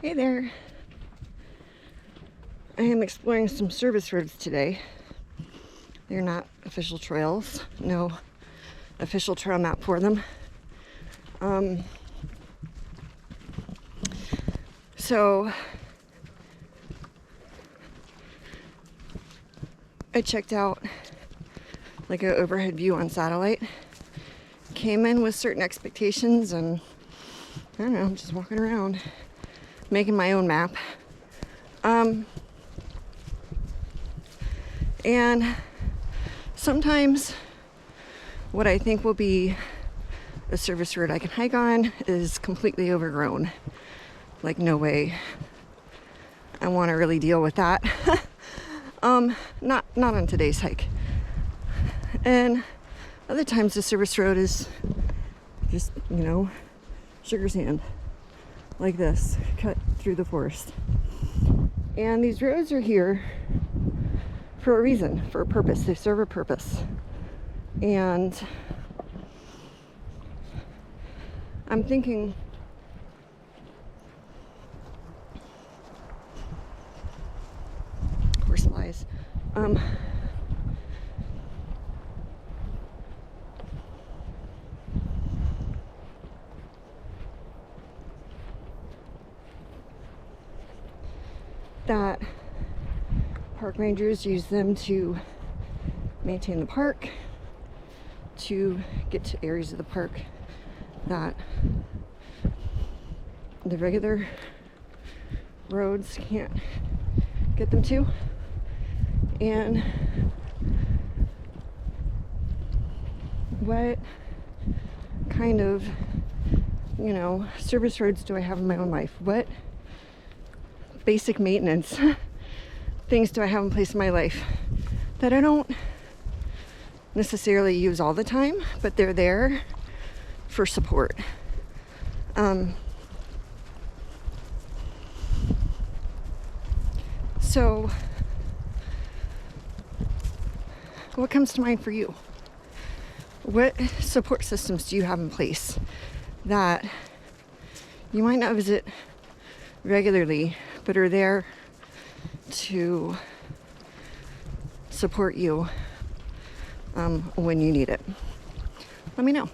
Hey there. I am exploring some service roads today. They're not official trails, no official trail map for them. So I checked out like an overhead view on satellite. Came in with certain expectations and I don't know, just walking around, making my own map. And sometimes what I think will be a service road I can hike on is completely overgrown. Like, no way I want to really deal with that. Not on today's hike. And other times the service road is just, sugar sand like this, cut through the forest. And these roads are here for a reason, for a purpose. They serve a purpose. And I'm thinking horse flies. That park rangers use them to maintain the park, to get to areas of the park that the regular roads can't get them to. And what kind of, service roads do I have in my own life? What basic maintenance things do I have in place in my life that I don't necessarily use all the time, but they're there for support? So what comes to mind for you? What support systems do you have in place that you might not visit regularly, but are there to support you when you need it? Let me know.